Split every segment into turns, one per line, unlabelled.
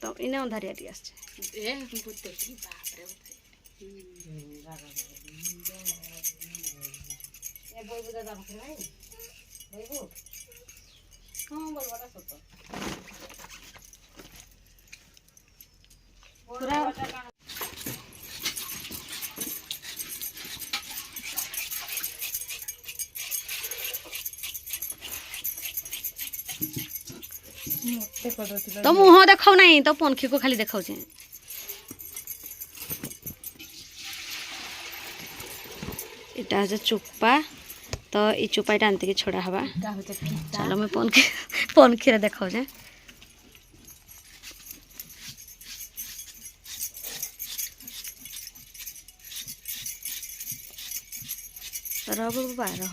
तो इने अंधारिया टी आछे
ए बुते की बाप रे ए बोइबु दादा बखरे नाही बोइबु हां बोलवाटा सत
पूरा तो मुह देखाऊ नहीं तो पंखी को खाली देखाऊ इटा है चुप्पा तो ये चुप्पा इटा आनती की छोड़ा हवा चलो मैं पंखी रे देखाऊ रह बाबा रह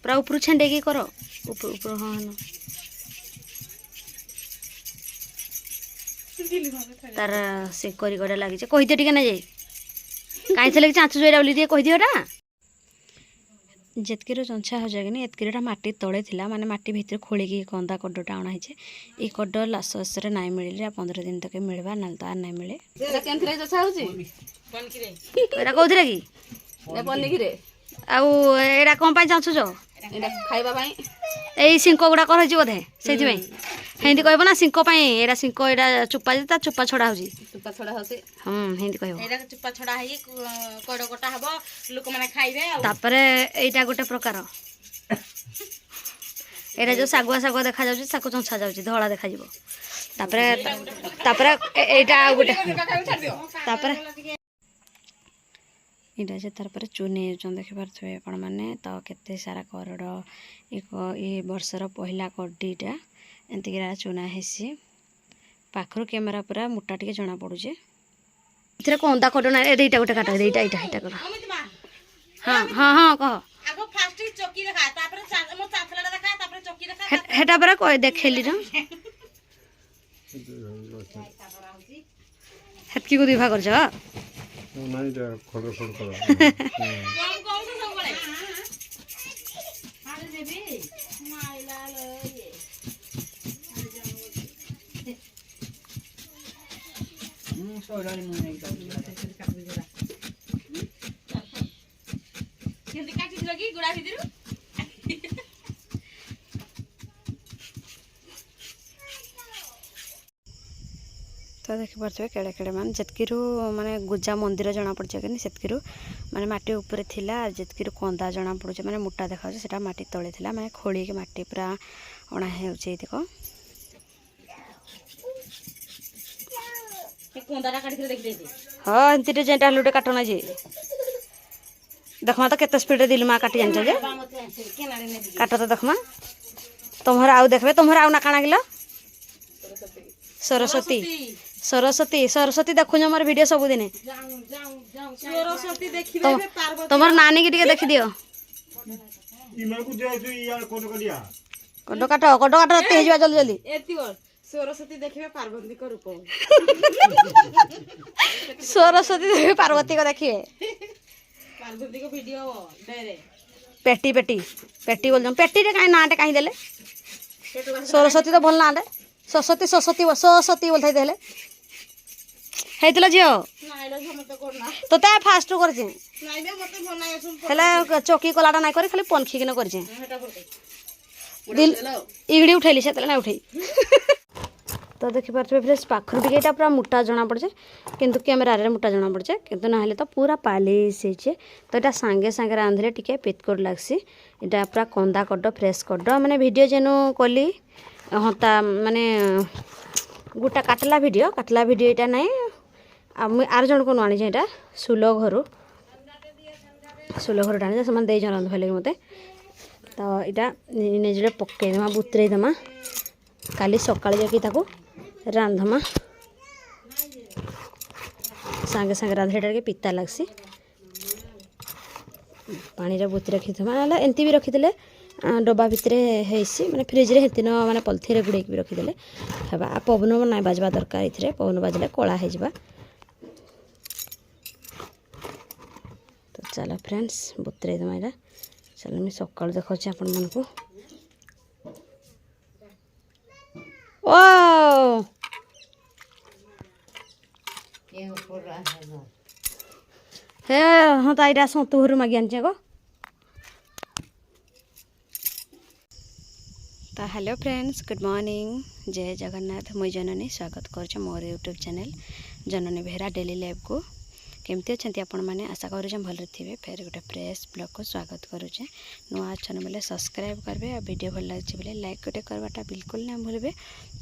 पूरा ऊपर छेंडे की करो ऊपर ऊपर हाँ तार से करी गड़ा लगी कही दियो टिके ना जाई कहीं थे कि आँचु जोड़ा बोली कही दियोटा जेतकीर चंछा हो जाए एतकीटा माटी तले थिला माने माटी भितर खोलिकी कंदा कड्डटा अणाई ये कड्ड लाश नाई मिले 15 दिन तक मिलवा ना तो आर नाई मिले कौन कि आउरा कौन चाचुच
खाइबा
यही सिंक गुड़ा कर बोधे से हिंदी कहब ना सिंक एरा सिंक एरा चुप्पा चुप्पा छड़ा हो
चुप्पा छड़ा होसी
हिंदी कहब
एरा चुप्पा छड़ा है कड़ गोटा हबो लोक माने खाइबे
तापरे एटा गोटे प्रकार एरा जो सागुआ सागुआ देखा जाउची साको चंछा जाउची धळा देखा जिवो तापरे तापरे एटा गोटे तापरे इटा जे तार पर चुनी देखि पारथवे आपण माने तो केते सारा करड़ ये वर्षर पहला कड्डीटा एंतिकरा चुना हेसी पाखर कैमेरा पूरा मोटा टिके जना पड़ुचे इथरे कोंदा कटना एटा गोटे काट एटा एटा एटा कर हां हां हां कह
आगो फास्ट चौकी देखा तापर मो चाथलाटा देखा तापर चौकी देखा
हेटा बरा कह देखेली न हेतकी को दिभा करछ
नहीं जा खड़ खड़ कर
कौन कौन से सब बड़े अरे देवी माइला ले सोडानी मुने केंदी काटी लगी गुड़ा भितरु
तो देखी पारे केड़े केड़े मान जितकीरू माने गुजा मंदिर जना पड़े कि सेतकीरू माने माटी ऊपर थिला जितकीरू कंदा जना पड़े माने मोटा देखा सेटा माटी तले थिला माने खोली के माटी पूरा अणा हेउचे देखो
कोंदाटा काटी देख देती
हां एंतिटे जेटा लुटे काटना जे देखमा तो केते स्पीड रे दिलमा काटी जान जे काट तो देखमा तोमहर आउ देखबे तोमहर आउ ना काना गिलो सरस्वती सरस्वती सरस्वती देखु मोर वीडियो सब दिन
सरस्वती देखिबे पार्वती
तोमर नानी की टिके देखि दियो
इमा को जाय जो या कोड कडिया
कड्डो काट रत्ती हेजवा जल्दी जल्दी
एति बोल सरस्वती देखिबे पार्वती को रूप
सरस्वती देखिबे पार्वती को देखिए
पार्वती को वीडियो डेरे
पेटी पेटी पेटी बोल पेटी रे काई नाटे काई देले सरस्वती तो बोल नाटे सरस्वती सरस्वती सरस्वती बोलते देले हेतला जियो
नाइलो समते कोना
तो ता फास्ट करजे
नाइबे मते बनाय असुन
हेला चौकी कलाटा नाइ करे खाली पनखी किन करजे
हेटा करते
दिल इगड़ी उठैली सेतला ना उठै तो देखि पारछे फ्रेंड्स पाखर टिके एटा पूरा मोटा जना पड़छे किंतु कैमरा रे मोटा जना पड़छे किंतु ना हेले तो पूरा पालिश हेछे तो एटा संगे संगे रांधले टिके पेतकोड लागसी एटा पूरा कंदा कड्ड फ्रेश कड्ड माने वीडियो जेनु कली हता माने गोटा काटला वीडियो एटा नहीं आर जन को आनी एटा सुलो घर टाणी से दे रंध भले मत तो यहाँ निजे पकईदमा बुतरेदमा काली सकाल जाकि रांधमा सांगे सांगे रांधे पिता लगसी पानी बुत रखीदमा एमती भी रखीदे डब्बा भितर माने फ्रिज रे हेतिन माने पॉलिथिन रे गुड़े भी रखीदे हेबा पवन ना बाजवा दरकार इथरे पवन बाजले कला हो जावा तो चलो फ्रेंड्स बुतरे दमा चलो मैं सकाल देखा आपण मन को ओ
ये ऊपर रहा है
हे हाँ तो यहाँ सतुहर मागि आनी गो तो हेलो फ्रेंड्स गुड मॉर्निंग जय जगन्नाथ मुई जननी स्वागत कर मोर यूट्यूब चैनल जननी बेहरा डेली लाइफ को केमती अच्छा आपण मैंने आशा करुचे भल थे फिर गोटे फ्रेश ब्लॉग को स्वागत करुचे नुआ अच्छन बोले सब्सक्राइब करेंगे और वीडियो भल लगे बोले लाइक गोटे करवाटा बिल्कुल ना भूलबे।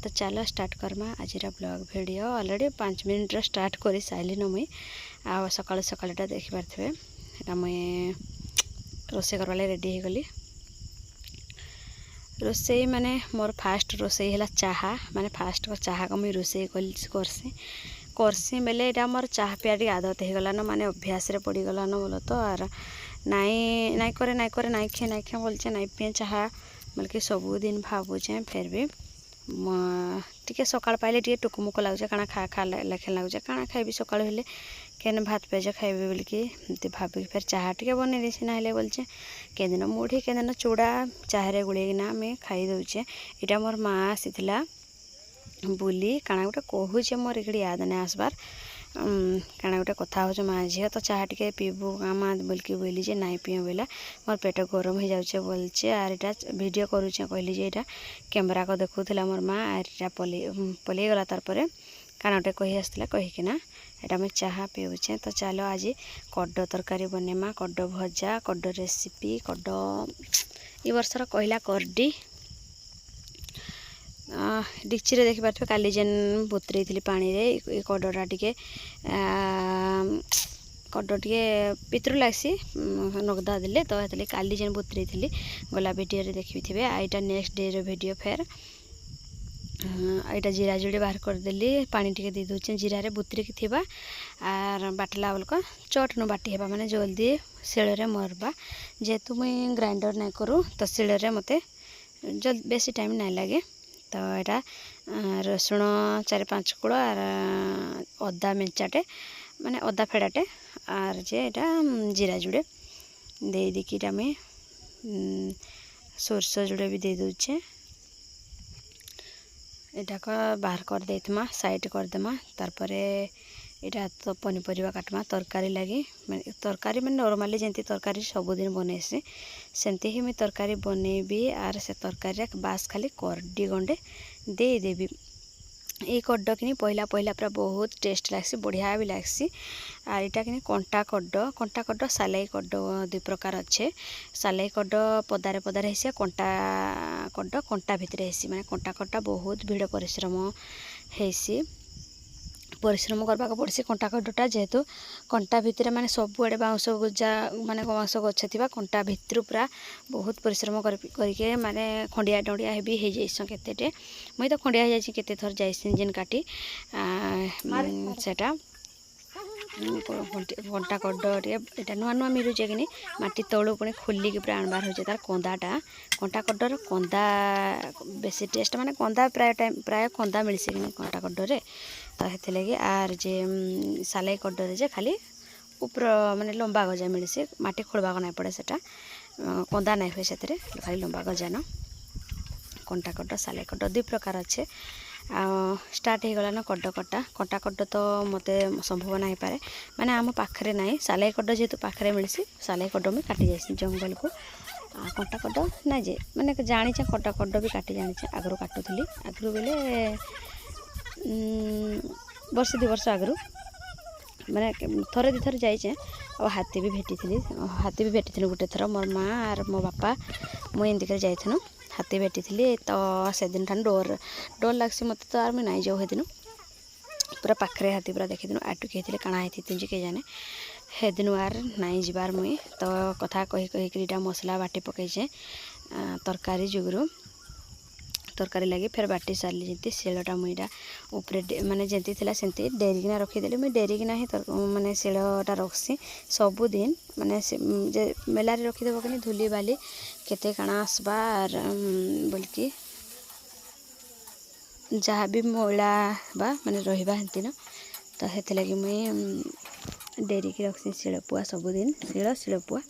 तो चलो स्टार्ट करमा आज blog video already 5 minute start कर सारे मुई आ सका सकाटा देखिपारे मुई रोसे करवा रेडी हो गली रोसई माने मोर फास्ट रोसई है चाहा माने फास्ट चाहा को मुई रोसई करसी बेले यहाँ मोर चाह पिया टी आदत हो गलान माने अभ्यास रे पड़ी गलान बोलो तो आर नाई खे बोलचे नाई पिए चाह बल्कि सबुदिन भावुचे फिर भी टी सकाल पाइले टी टुकुमुक लगुचे काना खा खा लेखे लगुचे काना खाइबी सकाल हेले केन भात पेज खाइबी बोलिकी भाविकी फिर चाह टी बन देसी ना बोलचे के दिन मुढ़ी के दिन चूड़ा चाहे गुड़ेना आम खाई दौचे यहाँ मोर माँ आसी बुली काना गोटे कहूचे मोर इकड़ी याद नहीं आसबार काना गोटे कथा हो माँ झील तो चाह टे पीबू माँ बोलिकी बोली जे नाई पीओ बोला मोर पेट गरम हो जाऊे बोलचे आर इटा वीडियो करुचे कहली जे यहाँ कैमरा को देखुला मोर माँ आर इटा पलि गला तार पर काना गोटे कही आसला कहीकिना यहाँ मैं चाह पीऊचे। तो चलो आज कड्ड तरकारी बनेमा कड्ड भजा कड्ड रेसिपी कड्ड ये वर्षर कहला करडी डिक्ची रे देखिपारे काली जेन बुतरे थी पानी रे कड्डटा टिके कड्ड टिके पितृ लागसी नगदा देले तो ये काली जेन बुतरे थी गला वीडियो रे देखी थे आईटा नेक्स्ट डे रो वीडियो फेर यहाँ जीरा जोड़ी बाहर करदेली पानी टिके दे दूचे जीरा रे बुतरिकी थिबा आर बाटला बेलक चट नु बाटी हेबा माने जल्दी शिल रे मरबा जेहेतु मुई ग्राइंडर नहीं करूँ तो शिल रे मते जल्दी बेसी टाइम नहीं लगे। तो यहाँ रसुण 4-5 कूड़ आर अदा मेंचाटे माने अदा फेड़ाटे आर जे यहाँ जीरा जोड़े दे देकी आम सोरस जोड़े भी दे दूचे यहाँ को बाहर कर देमा साइड करदेमा तार यहाँ तो पनीपरिया काटमा तरकारी लगी तरकारी मैंने नॉर्मली जंती तरकारी सबुदिन बनैसी सेमती ही मुझे तरकारी बनैबी आर से तरकारी बास खाली करडी गंडे देदेवी ये कड्ड कि पहला पूरा बहुत टेस्ट लागसी बढ़िया भी लागसी आर यहाँ कि कंटा कड्ड सालाई कड्ड 2 प्रकार अच्छे सालाई कड्ड पदारे पदारे हेसी कंटा कड्ड कंटा भितर हेसी माने कंटा कड्डा बहुत भिड़ परिश्रम करबा को पड़सी कंटा कड्डटा जेहेतु कंटा भितर माने सबुआड़े बाउंस गुजा माने बाउंस गछ थिबा कंटा भितर पूरा बहुत परिश्रम करके माने खंडिया डंडिया भी हो जाइस केतेटे मुई तो खंडिया हो जाइसी केते थर जाइसी जेन काटी सेटा कंटा कड्ड ये नुआ नुआ मिलूचे कि माटी तलू पुणी खोलिकी पूरा आनबार हो तार कंदाटा कंटा कड्डर कंदा बेसी टेस्ट माने कंदा प्राय कंदा मिलसी कि कंटा कड्डरे तो हेते लगी आर जे सालाई कड्डरे जे खाली ऊपर माने लंबा गजा मिलसी माटी खोलबा को नहीं पड़े सेटा कंदा नहीं हुए से खाली लंबा गजा न कंटा कड्ड सालाई कड्ड 2 प्रकार अच्छे स्टार्ट हो गलान कड्ड कटा कंटा कड्ड तो मते संभव नहीं पारे माने आम पाखरे नहीं सालाई कड्ड जेहेतु पाखरे मिलसी सालाई कड्ड में काटी जाइसी जंगल को कंटा कड्ड ना जे माने जानीचे कंटा कड्ड भी काटी जानीचे आगरू काटुली आगरू बेले वर्ष 2 वर्ष आगरू माने थरे 2 थर जाइचे और हाथी भी भेटी गोटे थर मोर माँ आर मो बापा मुई एमती कर जाइथनु हाथी भेटी तो से दिन ठान डर लगसी मत तो आर मुझे नाई जाऊ दिन पूरा पाखरे हाथी पूरा देखी दिन आटुकी होते काଣା होती तुझे के जाने हे दिन आर नाई जीबार मुई तो कथा कहीटा मसला बाटी पकईचे तरकारी जुगरू तरकारी लगी फिर बाटी सारी जमी शिलटा मुईटा उपरे माने जंती थिला सेंती डेरिकिना रखीदेली मुई डेरिकिना ही माने शिलटा रखसी सबुदिन माने जे मेलारे रखीदेव कि धूली बाली केते काଣା आसबा आर बोलिकी जहाँ भी मैला बा माने रहिबा हेंती न तो हेते लगी मुई डेरिकी रखसी शिलपुआ सबुदिन शिलपुआ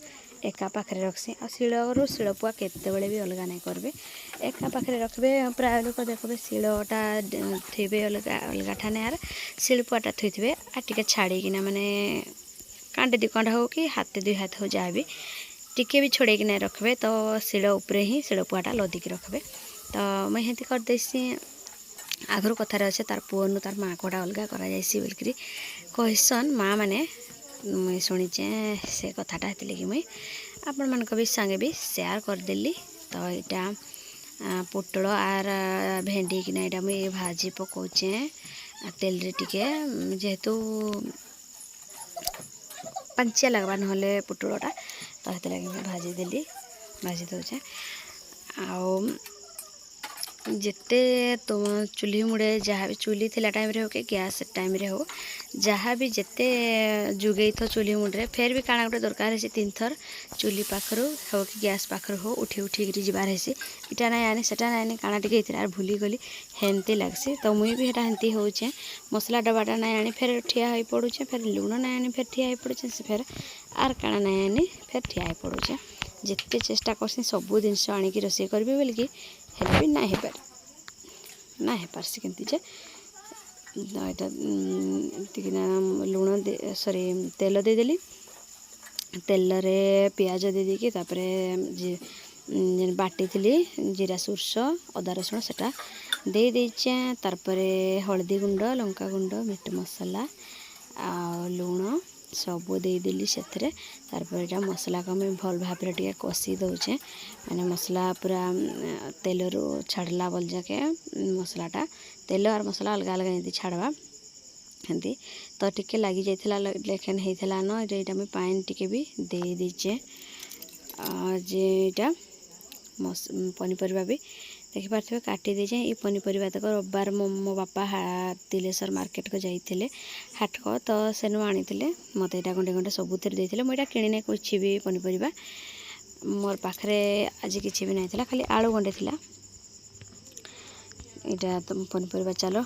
एका पाखे रखसी आ शिलू शिलपुआ केतबेले भी अलग नहीं करबे एका पाखे रखबे प्राय लोक देखबे शिलटा थे अलग अलग ठाने आर शिलपुआटा थोइथे आ टिके छाड़ीकिना माने कांटे दी कंडा हो कि हाथ 2 हाथ हो जहाँ भी टिके भी छोड़े कि रखबे तो शिल उपरे ही शिलपुआटा लदिकी रखबे तो मुझे हेती करदेसी आगुरी कथार अच्छे तार पुअनु तार माँ कोटा अलग कराइसी बोलिकी कहसन माँ मैंने मुई शुणीचे से कथाटा हेती लगी मुई आपण मान भी संगे भी शेयर करदेली तो यहाँ पोटल आर भेंडी कि यहाँ मुई भाजी पकाचे तेल रे टिके जेहेतु पांचिया लगवा ना पोटलटा तो हेती लगी मुई भाजी देली भाजी दौचे जिते तुम चूल्ही मुड़े जहाँ भी चूल्ही थिला टाइम रे हो कि गैस टाइम रे हो जहाँ भी जिते जुगई थो चूल्ही मुड़े फेर भी काଣା गोटे दरकार है 3 थर चूल्ही पाखरु हो कि गैस पाखरु हो उठी उठी जबार है इटा ना आनी सेटा ना आनी काଣା टिके इतरा भूली गली हेंती लगसी तो मुई भी हेटा हेंती होचे मसला डबाटा ना आनी फेर ठिया हो पड़ुचे फेर लुण ना आनी फेर ठिया हो पड़ुचे से फेर आर काଣା ना आनी फेर ठिया हो पड़ुचे जिते चेष्टा करसी सबू जिनस आनिकी रोषेई करबी बोलिकी हेल्ले भी ना हो पारसी केमती जे यहाँ लुण सॉरी तेल देदेली तेल रे पियाज दे देकी तापरे बाटी थी जीरा सोरष अदा रसुण सेटा दे देचे तारपरे हल्दी गुंड लंका गुंड मीट मसला आ लुण सबू देदेली से तारपर मसला को मुझे भल भाव टे कषि दौचे मैंने मसला पूरा तेल रू छाड़ला बोल जाके मसलाटा तेल और मसला अलग अलग एमती छाड़वा एमती तो टिके लगी जाइला लेकिन होता न ये मुझे पानी टिके भी दे दीचे जेटा पनीपरिया भी देखिपे काटी देचे ये पनीपरिया तक रविवार मो बापा तिलेश्वर मार्केट को जाइए हाट को तो सेनु आनी मत यहाँ गंडे गंडे सबुथ देते मुझे किणी किसी भी पनीपरिया मोर पाखे आज किसी भी नहीं खाली आलू गंडे थी यहाँ तो पनीपरिया चलो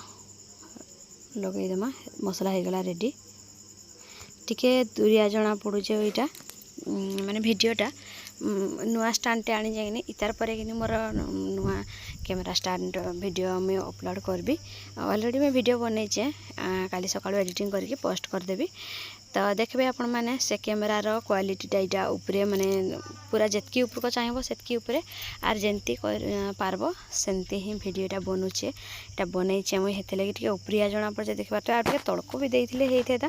लगेदेमा मसला हो गला रेडी टिके दूरिया जना पड़ुचे यहाँ माने वीडियोटा नुआ स्टाण्डे आनी जाइनी इतार पर कि मोर नुआ कैमेरा स्टाण्ड वीडियो मुझे अपलोड करबी ऑलरेडी मैं वीडियो बनईचे काली सकाळु एडिटिंग करके पोस्ट करदेवी तो देखबे आपण माने से कैमेरार क्वालिटीटा यहाँ उपरे माने पूरा जितकी ऊपर को चाहिए सेतकी उपरे आर जेंती पारबो सेंती ही वीडियोटा बनूचे यहाँ बनईचे मुझे हेते लगी टिके उपरिया जना पड़े देखबा तो आटे तड़को भी देइथिले हेइथेता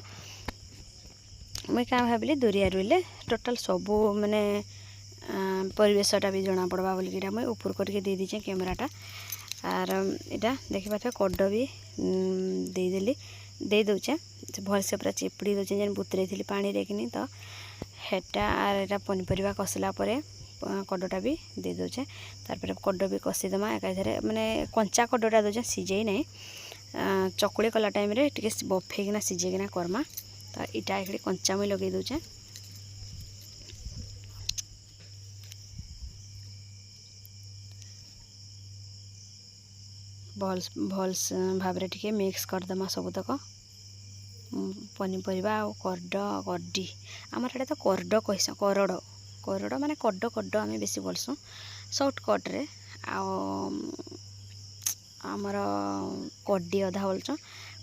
मुझे क्या भाविली दूरिया रुले टोटाल सबू माने परिवेशटा भी जना पड़वा बोलिकी मुझे ऊपर करके दे दीचे कैमेराटा आर इटा देखिपा कड भी देदेली दे दौचे भल से पूरा चिपड़ी दौचे जेन बुतरे थी पानी रे कि तो हेटा आर एटा पनीपरिया कसला परे कड़टा भी दे दौचे तारपर कड भी कषिदेमा एकाधरे माने कंचा कड़टा दौचे सीझे ना चकुड़ी कला टाइम रे टिके बफेकिना सीझेकिना करमा तो इटा एक कंचा मुई लगे दौचे भल भाव टिके मिक्स करदेमा सबुतक पनीपरिया आ कड्डी आमर एटा तो करड कहस करड़ करड़ माने कड कड आम बेसी बोलसुँ सर्टकट रे आमर कड्डी अधा बोलचँ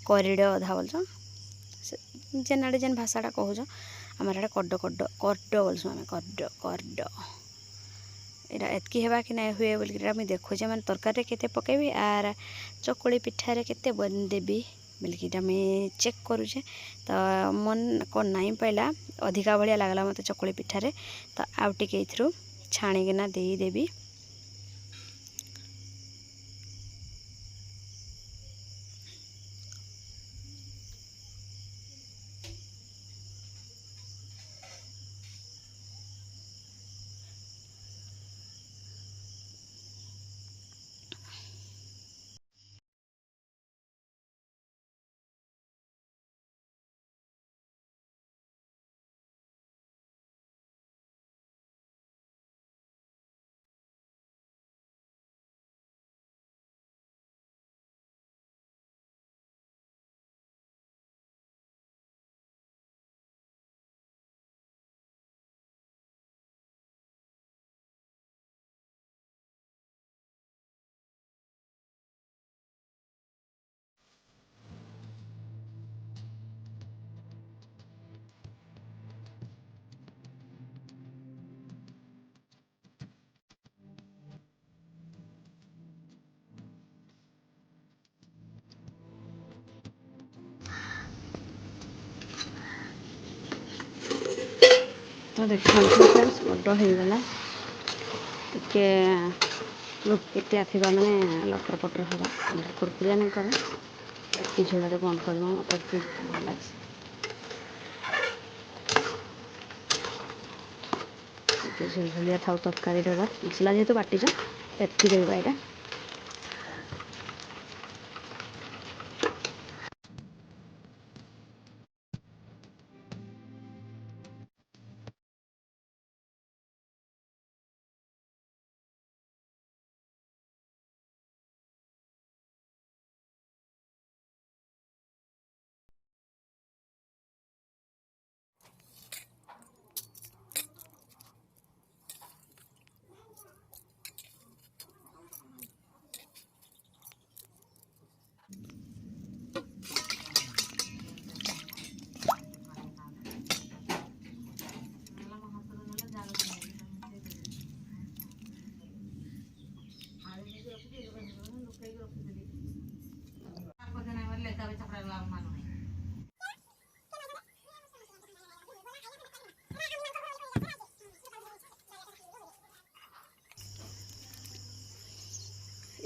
करिड़ अधा बोलचँ जेन आड़े जेन भाषाटा कहूँ आमर एटा कड कड कड बोलसुँ आम कड कड यहाँ एतकी हेबा कि नहीं हुए बोलिक मुझे देखुचे मैंने तरकारी केते पकेबी आर चकुली पिठारे केते देवी बोलिक मुझे चेक करुचे तो मन कौन नहीं पाइला अधिका भाया लगला मत चकुली पिठारे तो आउ टिके छाणीकिना देदेवी तो देखो फ्रेंड्स बड़ होगला टे लुकिटिया थी मैंने लटर पटर हवा कुरकुरिया नहीं करे झोल बंद कर मत भल लगे झुलझुलिया थाउ तरकारी मसला जेहतु बाटिच एति देवा यहाँ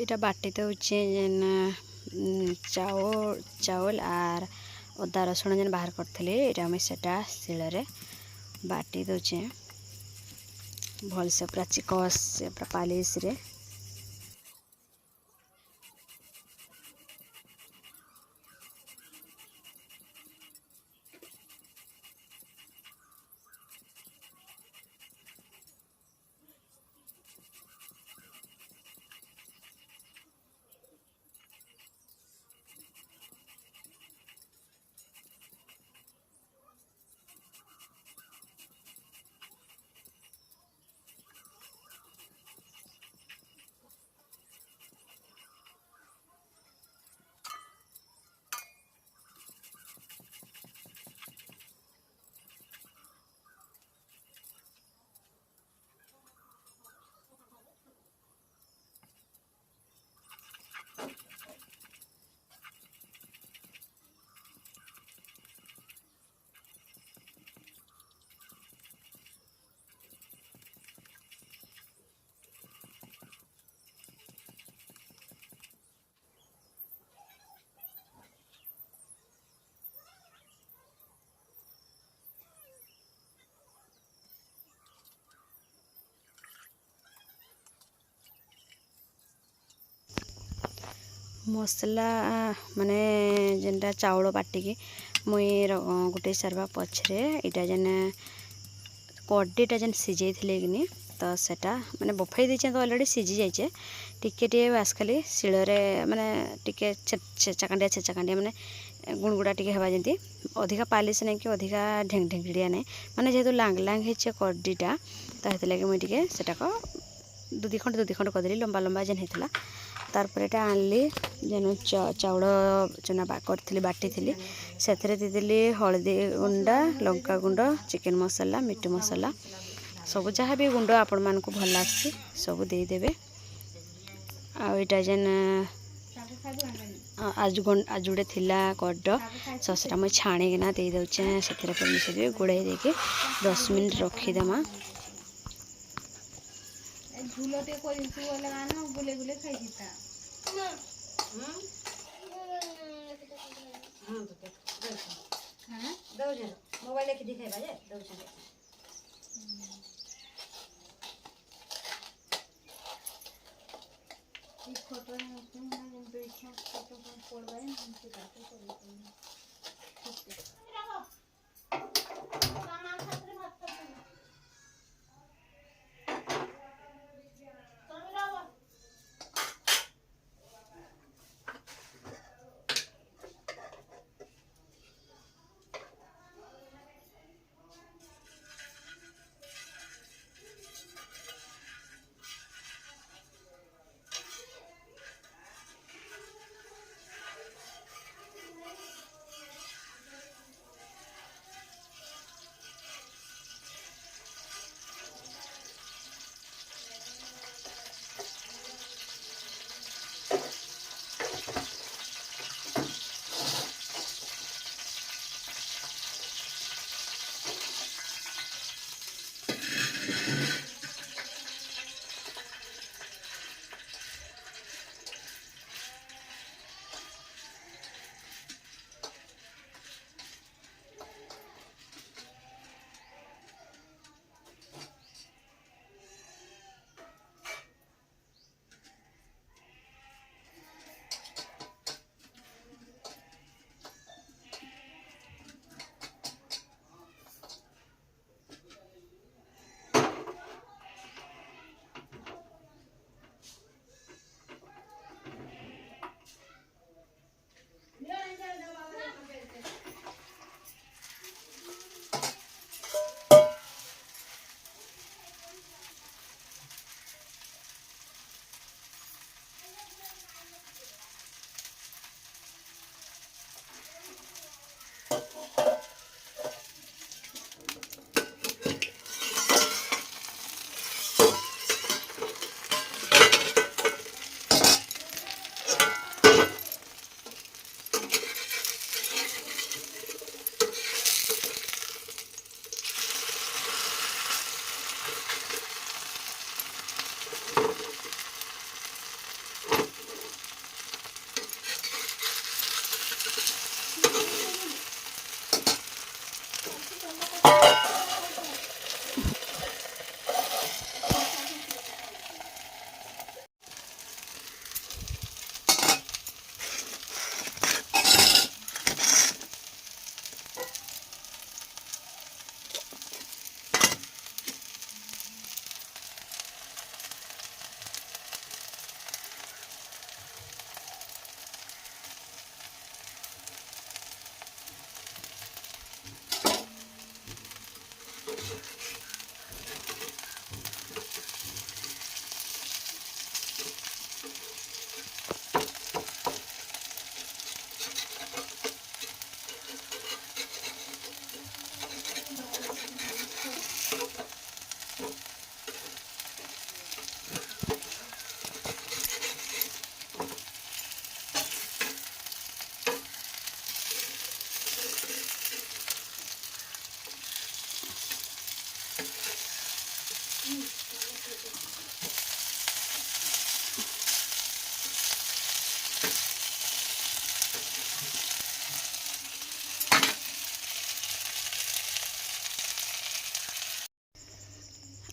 इटा बाटी दौचे जेन चाउल आर अदा रसुण जेन बाहर करथिले इटा हमें सेटा शिଳରେ बाटी दौचे भल से पूरा चिकस से पूरा पालिश रे मसला माने जेनटा चाउल बाटिकी मुई गोटे सारवा पछरे इटा जेन कड्डीटा जेन सिझे कि तो सेटा माने बफाई देचे तो अलरेडी सिझी जाइए टिके टे बास खाली शिଳରେ माने टिके छेचाकांडिया माने गुणगुड़ा टिके हवा जंती अधिका पालिश नहीं कि अधिका ढेंग ढेंगड़िया नहीं माने जेहेतु लांग लांग होचे कड्डीटा तो हेतु लगे मुई टिके सेटाको दुदी खंड करदेली लंबा लंबा जेन होता तारपर एटा आनली जेन चाउल चना करी बाटी थी से देदेली हलदी गुंडा लंका गुंड चिकेन मसला मीट मसला सब जहाँ भी गुंड आपण मानक भल लगे सब देदेवे आईटा जेन आजुड़े थिला कड ससरा मुझे छाणीकिना दे दौचे से मिसेदेवी गोड़े देके 10 मिनट रखीदेमा
झूलते कोई सुवले मानो गुले गुले खाई दिता हां दौजे मोबाइल लेके दिखाइबा जे दौजे ई फोटो में तुम ना जन बैठा फोटो पर पड़बा है हमसे बात करी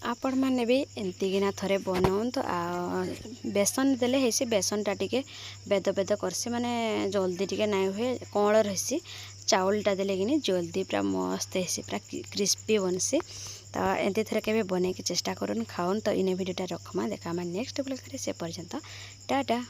आपण मैंने भी एमतीकिना थरे बनाऊँ तो बेसन देले हेसी बेसनटा टिके बेद बेद करसी माने जल्दी टिके नाई हुए कौड़ रही चाउलटा देले कि जल्दी पूरा मस्त हेसी पूरा क्रिस्पी बनसी तो एमती थरे के बन के चेष्टा करूँ खाऊन तो इन भिडियोटा रखमा देखा नेक्स्ट ब्लॉग से पर्यंत टाटा।